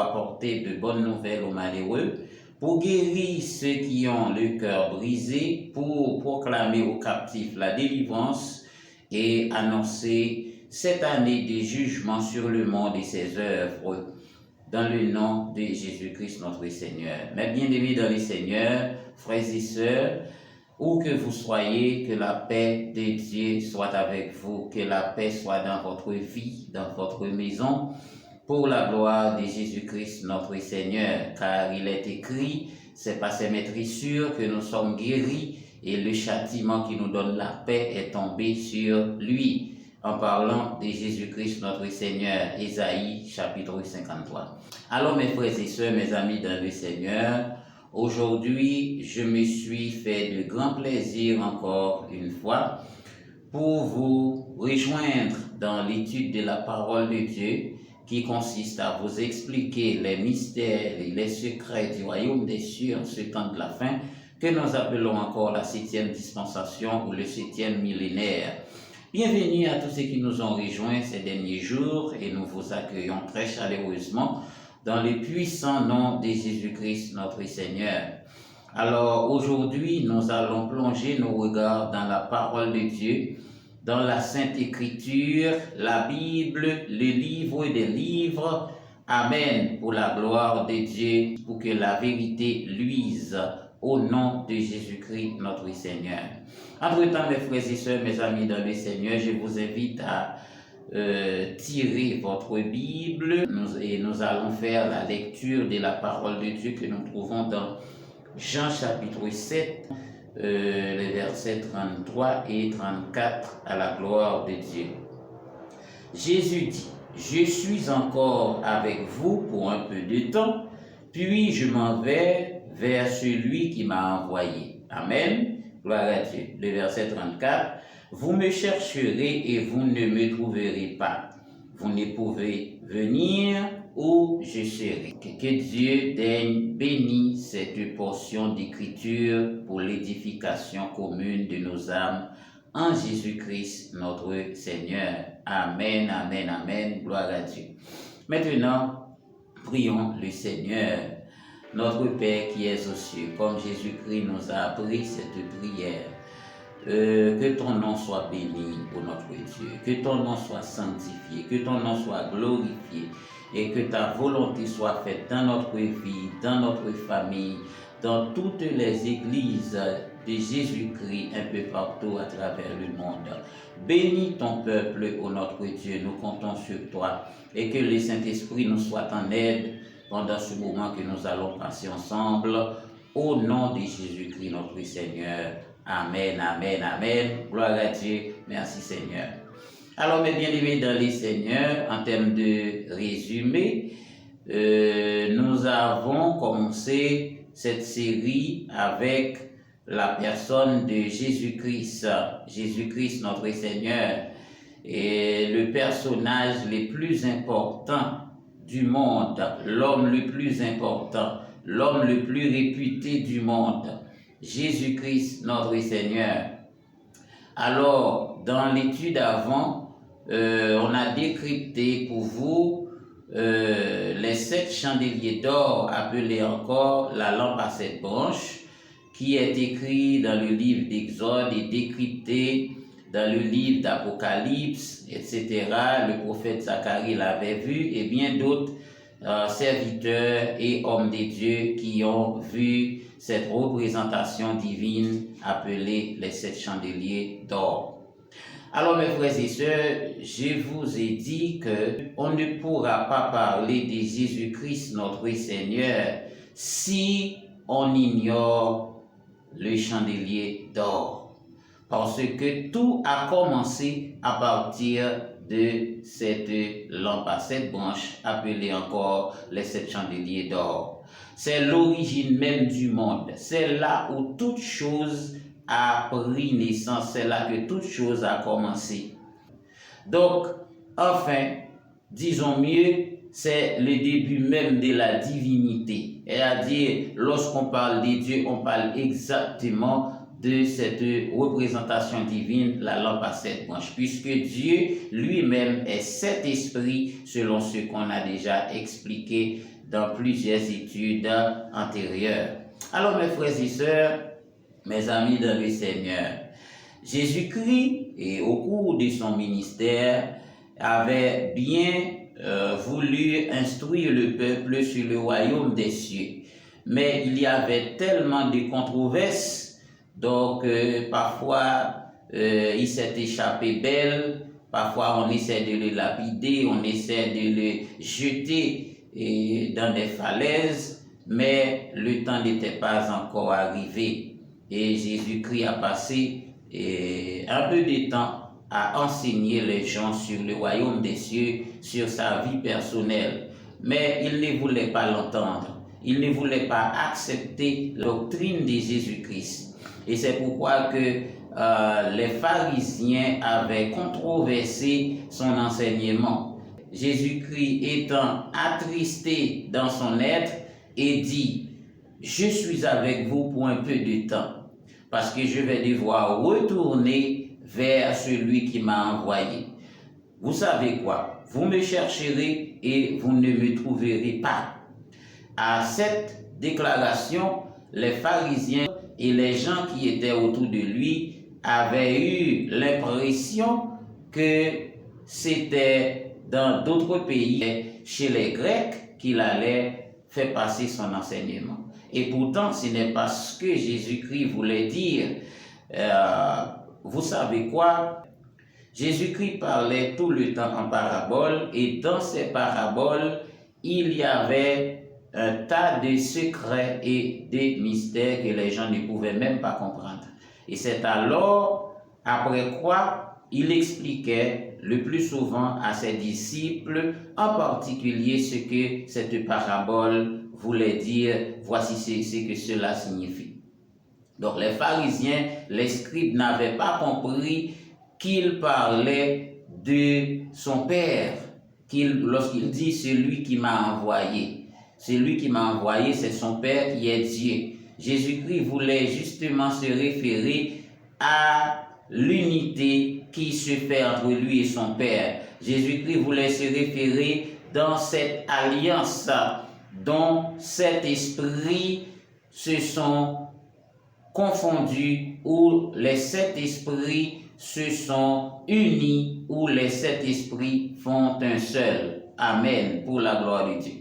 apporter de bonnes nouvelles aux malheureux, pour guérir ceux qui ont le cœur brisé, pour proclamer aux captifs la délivrance et annoncer cette année de jugement sur le monde et ses œuvres, dans le nom de Jésus-Christ notre Seigneur. Mes bien-aimés dans le Seigneur, frères et sœurs, où que vous soyez, que la paix de Dieu soit avec vous, que la paix soit dans votre vie, dans votre maison, pour la gloire de Jésus-Christ notre Seigneur, car il est écrit, c'est par ses maîtrissures que nous sommes guéris et le châtiment qui nous donne la paix est tombé sur lui. En parlant de Jésus-Christ notre Seigneur, Ésaïe chapitre 53. Alors mes frères et sœurs, mes amis dans le Seigneur, aujourd'hui je me suis fait de grand plaisir encore une fois pour vous rejoindre dans l'étude de la parole de Dieu qui consiste à vous expliquer les mystères et les secrets du royaume des cieux en ce temps de la fin que nous appelons encore la 7e dispensation ou le 7e millénaire. Bienvenue à tous ceux qui nous ont rejoints ces derniers jours et nous vous accueillons très chaleureusement dans le puissant nom de Jésus-Christ notre Seigneur. Alors aujourd'hui, nous allons plonger nos regards dans la parole de Dieu, dans la Sainte Écriture, la Bible, le livre des livres. Amen, pour la gloire de Dieu, pour que la vérité luise au nom de Jésus-Christ notre Seigneur. Entre-temps, mes frères et sœurs, mes amis dans le Seigneur, je vous invite à tirer votre Bible et nous allons faire la lecture de la parole de Dieu que nous trouvons dans Jean chapitre 7, les versets 33 et 34 à la gloire de Dieu. Jésus dit, « Je suis encore avec vous pour un peu de temps, puis je m'en vais vers celui qui m'a envoyé. » Amen. Gloire à Dieu. Le verset 34. « Vous me chercherez et vous ne me trouverez pas. Vous ne pouvez venir où je serai. » Que Dieu daigne bénir cette portion d'écriture pour l'édification commune de nos âmes en Jésus-Christ notre Seigneur. Amen, amen, amen. Gloire à Dieu. Maintenant, prions le Seigneur. Notre Père qui es aux cieux, comme Jésus-Christ nous a appris cette prière, que ton nom soit béni, ô notre Dieu, que ton nom soit sanctifié, que ton nom soit glorifié et que ta volonté soit faite dans notre vie, dans notre famille, dans toutes les églises de Jésus-Christ un peu partout à travers le monde. Bénis ton peuple, ô notre Dieu, nous comptons sur toi et que le Saint-Esprit nous soit en aide pendant ce moment que nous allons passer ensemble, au nom de Jésus-Christ notre Seigneur. Amen, amen, amen. Gloire à Dieu. Merci Seigneur. Alors mes bien-aimés dans les Seigneurs, en termes de résumé, nous avons commencé cette série avec la personne de Jésus-Christ, Jésus-Christ notre Seigneur, et le personnage le plus important du monde, l'homme le plus important, l'homme le plus réputé du monde, Jésus-Christ notre Seigneur. Alors, dans l'étude avant, on a décrypté pour vous les 7 chandeliers d'or, appelés encore la lampe à 7 branches, qui est écrit dans le livre d'Exode et décrypté dans le livre d'Apocalypse, etc. Le prophète Zacharie l'avait vu et bien d'autres serviteurs et hommes de Dieu qui ont vu cette représentation divine appelée les 7 chandeliers d'or. Alors mes frères et sœurs, je vous ai dit qu'on ne pourra pas parler de Jésus-Christ notre Seigneur si on ignore le chandelier d'or. Parce que tout a commencé à partir de cette lampe à 7 branches, appelée encore les 7 chandeliers d'or. C'est l'origine même du monde. C'est là où toute chose a pris naissance. C'est là que toute chose a commencé. Donc, enfin, disons mieux, c'est le début même de la divinité. C'est-à-dire, lorsqu'on parle de Dieu, on parle exactement de cette représentation divine, la lampe à 7 branches, puisque Dieu lui-même est cet esprit, selon ce qu'on a déjà expliqué dans plusieurs études antérieures. Alors mes frères et sœurs, mes amis dans le Seigneur, Jésus-Christ, et au cours de son ministère, avait bien voulu instruire le peuple sur le royaume des cieux. Mais il y avait tellement de controverses, donc parfois il s'est échappé belle, parfois on essaie de le lapider, on essaie de le jeter dans des falaises, mais le temps n'était pas encore arrivé. Et Jésus-Christ a passé un peu de temps à enseigner les gens sur le royaume des cieux, sur sa vie personnelle. Mais il ne voulait pas l'entendre. Il ne voulait pas accepter la doctrine de Jésus-Christ. Et c'est pourquoi que les pharisiens avaient controversé son enseignement. Jésus-Christ étant attristé dans son être et dit, « Je suis avec vous pour un peu de temps, parce que je vais devoir retourner vers celui qui m'a envoyé. Vous savez quoi? Vous me chercherez et vous ne me trouverez pas. » À cette déclaration, les pharisiens et les gens qui étaient autour de lui avaient eu l'impression que c'était dans d'autres pays, chez les Grecs, qu'il allait faire passer son enseignement. Et pourtant, ce n'est pas ce que Jésus-Christ voulait dire. Vous savez quoi? Jésus-Christ parlait tout le temps en parabole, et dans ces paraboles, il y avait un tas de secrets et de mystères que les gens ne pouvaient même pas comprendre. Et c'est alors, après quoi, il expliquait le plus souvent à ses disciples, en particulier ce que cette parabole voulait dire, voici ce que cela signifie. Donc les pharisiens, les scribes n'avaient pas compris qu'il parlait de son Père, lorsqu'il dit « celui qui m'a envoyé ». Celui qui m'a envoyé, c'est son Père qui est Dieu. Jésus-Christ voulait justement se référer à l'unité qui se fait entre lui et son Père. Jésus-Christ voulait se référer dans cette alliance dont cet esprit se sont confondus, où les sept esprits se sont unis, où les sept esprits font un seul. Amen, pour la gloire de Dieu.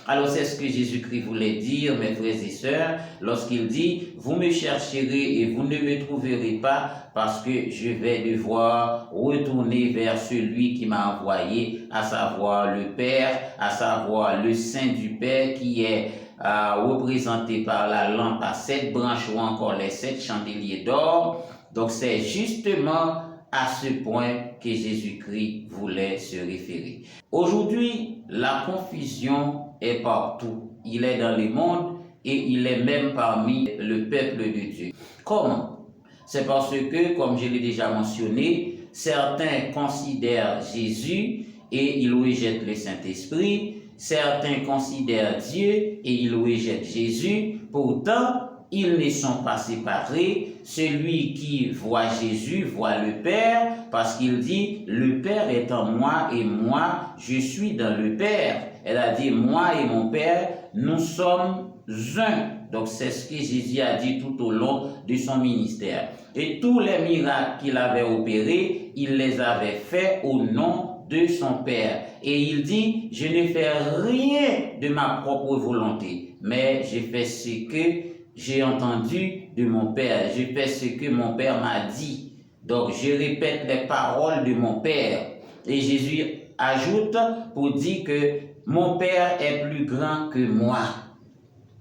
Alors c'est ce que Jésus-Christ voulait dire, mes frères et sœurs, lorsqu'il dit, vous me chercherez et vous ne me trouverez pas, parce que je vais devoir retourner vers celui qui m'a envoyé, à savoir le Père, à savoir le Saint du Père, qui est représenté par la lampe à 7 branches ou encore les 7 chandeliers d'or. Donc c'est justement à ce point que Jésus-Christ voulait se référer. Aujourd'hui, la confusion est partout. Il est dans le monde et il est même parmi le peuple de Dieu. Comment? C'est parce que, comme je l'ai déjà mentionné, certains considèrent Jésus et ils rejettent le Saint-Esprit. Certains considèrent Dieu et ils rejettent Jésus. Pourtant, ils ne sont pas séparés. Celui qui voit Jésus voit le Père, parce qu'il dit, le Père est en moi et moi, je suis dans le Père. Elle a dit, moi et mon Père, nous sommes un. Donc c'est ce que Jésus a dit tout au long de son ministère. Et tous les miracles qu'il avait opérés, il les avait faits au nom de son Père. Et il dit, je ne fais rien de ma propre volonté, mais je fais ce que j'ai entendu de mon Père. Je fais ce que mon Père m'a dit. Donc je répète les paroles de mon Père. Et Jésus ajoute pour dire que mon Père est plus grand que moi.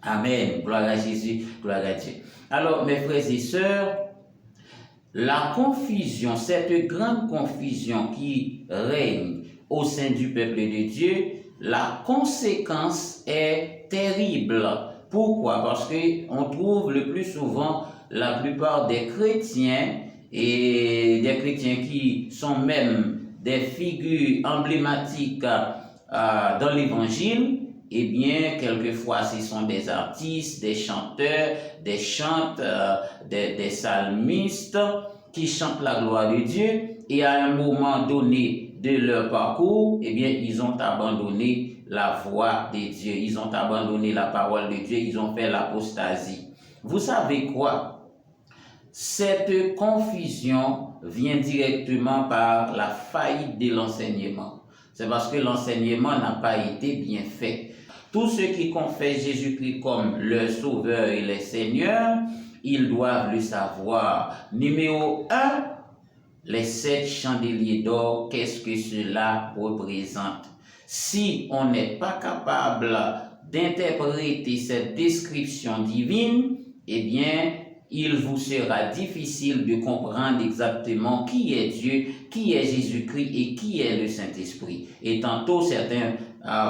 Amen. Gloire à Jésus, gloire à Dieu. Alors mes frères et sœurs, la confusion, cette grande confusion qui règne au sein du peuple de Dieu, la conséquence est terrible. Pourquoi? Parce qu'on trouve le plus souvent la plupart des chrétiens et des chrétiens qui sont même des figures emblématiques dans l'évangile, eh bien, quelquefois, ce sont des artistes, des chanteurs, des chanteurs, des psalmistes qui chantent la gloire de Dieu et à un moment donné de leur parcours, eh bien, ils ont abandonné la voie de Dieu. Ils ont abandonné la parole de Dieu, ils ont fait l'apostasie. Vous savez quoi? Cette confusion vient directement par la faillite de l'enseignement. C'est parce que l'enseignement n'a pas été bien fait. Tous ceux qui confessent Jésus-Christ comme leur sauveur et leur Seigneur, ils doivent le savoir. Numéro 1, les 7 chandeliers d'or, qu'est-ce que cela représente? Si on n'est pas capable d'interpréter cette description divine, eh bien, il vous sera difficile de comprendre exactement qui est Dieu, qui est Jésus-Christ et qui est le Saint-Esprit. Et tantôt, certains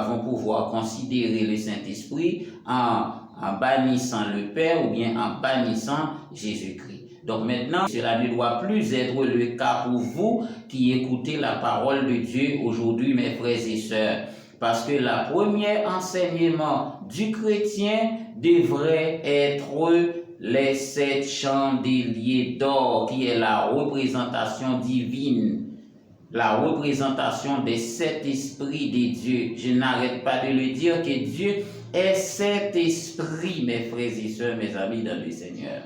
vont pouvoir considérer le Saint-Esprit en bannissant le Père ou bien en bannissant Jésus-Christ. Donc maintenant, cela ne doit plus être le cas pour vous qui écoutez la parole de Dieu aujourd'hui, mes frères et sœurs. Parce que le premier enseignement du chrétien devrait être les 7 chandeliers d'or, qui est la représentation divine, la représentation des 7 esprits de Dieu. Je n'arrête pas de le dire que Dieu est 7 esprits, mes frères et sœurs, mes amis dans le Seigneur.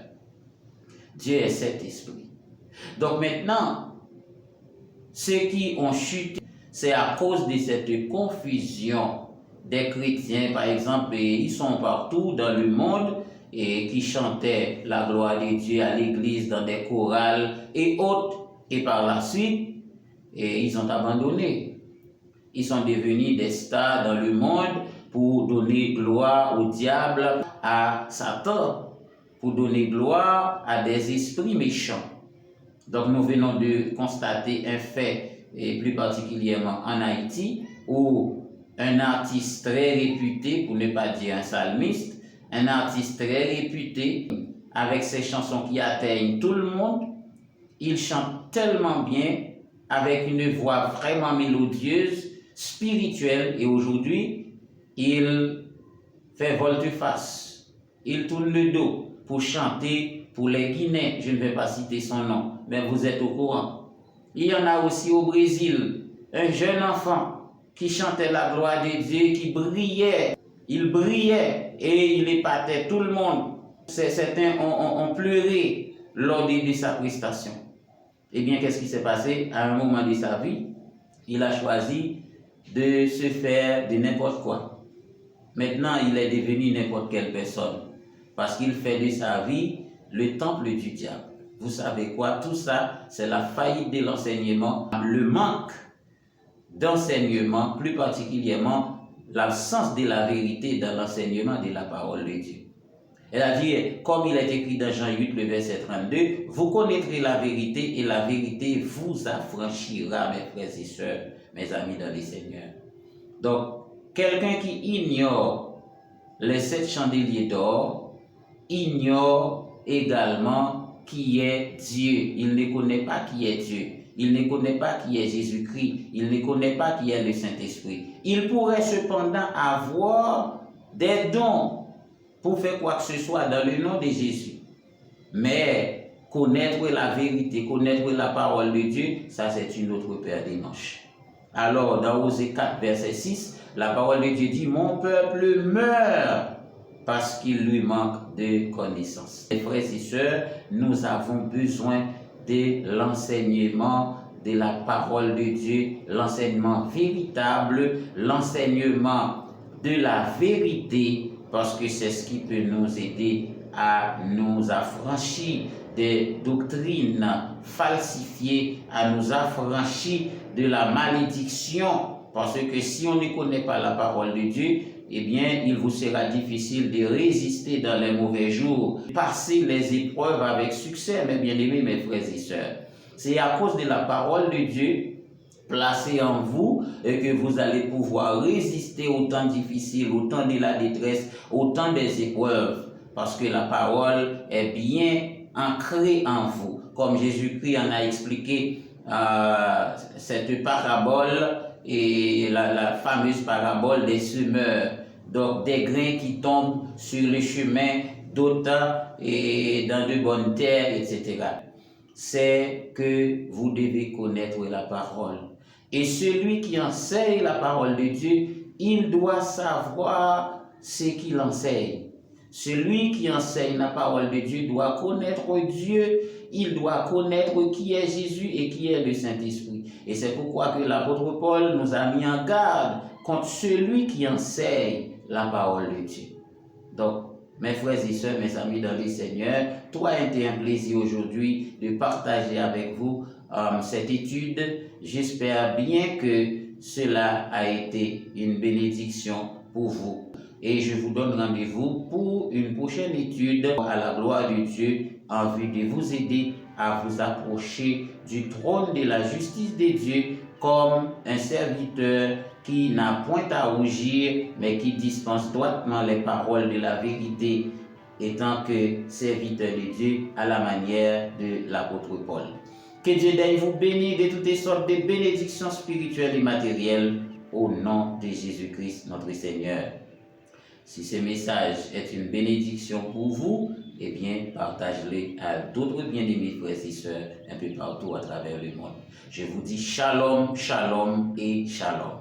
Dieu est 7 esprits. Donc maintenant, ceux qui ont chuté, c'est à cause de cette confusion des chrétiens. Par exemple, ils sont partout dans le monde et qui chantaient la gloire de Dieu à l'église dans des chorales et autres. Et par la suite, ils ont abandonné. Ils sont devenus des stars dans le monde pour donner gloire au diable, à Satan, pour donner gloire à des esprits méchants. Donc nous venons de constater un fait, et plus particulièrement en Haïti, où un artiste très réputé, pour ne pas dire un psalmiste, un artiste très réputé, avec ses chansons qui atteignent tout le monde, il chante tellement bien, avec une voix vraiment mélodieuse, spirituelle, et aujourd'hui, il fait volte-face, il tourne le dos pour chanter pour les Guinéens, je ne vais pas citer son nom, mais vous êtes au courant. Il y en a aussi au Brésil, un jeune enfant qui chantait la gloire de Dieu, qui brillait, il brillait et il épatait tout le monde. Certains ont pleuré lors de sa prestation. Eh bien, qu'est-ce qui s'est passé? À un moment de sa vie, il a choisi de se faire de n'importe quoi. Maintenant, il est devenu n'importe quelle personne parce qu'il fait de sa vie le temple du diable. Vous savez quoi? Tout ça, c'est la faillite de l'enseignement, le manque d'enseignement, plus particulièrement l'absence de la vérité dans l'enseignement de la parole de Dieu. Elle a dit, comme il est écrit dans Jean 8, le verset 32, vous connaîtrez la vérité et la vérité vous affranchira, mes frères et sœurs, mes amis dans le Seigneur. Donc, quelqu'un qui ignore les 7 chandeliers d'or, ignore également qui est Dieu. Il ne connaît pas qui est Dieu. Il ne connaît pas qui est Jésus-Christ. Il ne connaît pas qui est le Saint-Esprit. Il pourrait cependant avoir des dons pour faire quoi que ce soit dans le nom de Jésus. Mais connaître la vérité, connaître la parole de Dieu, ça c'est une autre paire de manches. Alors dans Osée 4, verset 6, la parole de Dieu dit, mon peuple meurt parce qu'il lui manque de connaissances. Mes frères et sœurs, nous avons besoin de l'enseignement de la parole de Dieu, l'enseignement véritable, l'enseignement de la vérité, parce que c'est ce qui peut nous aider à nous affranchir des doctrines falsifiées, à nous affranchir de la malédiction, parce que si on ne connaît pas la parole de Dieu, eh bien, il vous sera difficile de résister dans les mauvais jours, passer les épreuves avec succès, mes bien-aimés, mes frères et sœurs. C'est à cause de la parole de Dieu placée en vous et que vous allez pouvoir résister aux temps difficiles, au temps de la détresse, au temps des épreuves, parce que la parole est bien ancrée en vous. Comme Jésus-Christ en a expliqué cette parabole, et la fameuse parabole des semeurs, donc des grains qui tombent sur le chemin, d'autres et dans de bonnes terres, etc. C'est que vous devez connaître la parole. Et celui qui enseigne la parole de Dieu il doit savoir ce qu'il enseigne. Celui qui enseigne la parole de Dieu doit connaître Dieu, il doit connaître qui est Jésus et qui est le Saint-Esprit. Et c'est pourquoi que l'apôtre Paul nous a mis en garde contre celui qui enseigne la parole de Dieu. Donc, mes frères et sœurs, mes amis dans le Seigneur, toi a été un plaisir aujourd'hui de partager avec vous cette étude. J'espère bien que cela a été une bénédiction pour vous. Et je vous donne rendez-vous pour une prochaine étude à la gloire de Dieu en vue de vous aider à vous approcher du trône de la justice de Dieu comme un serviteur qui n'a point à rougir, mais qui dispense droitement les paroles de la vérité, étant que serviteur de Dieu à la manière de l'apôtre Paul. Que Dieu daigne vous bénir de toutes sortes de bénédictions spirituelles et matérielles au nom de Jésus-Christ notre Seigneur. Si ce message est une bénédiction pour vous, eh bien, partagez-le à d'autres bien-aimés frères et sœurs un peu partout à travers le monde. Je vous dis shalom, shalom et shalom.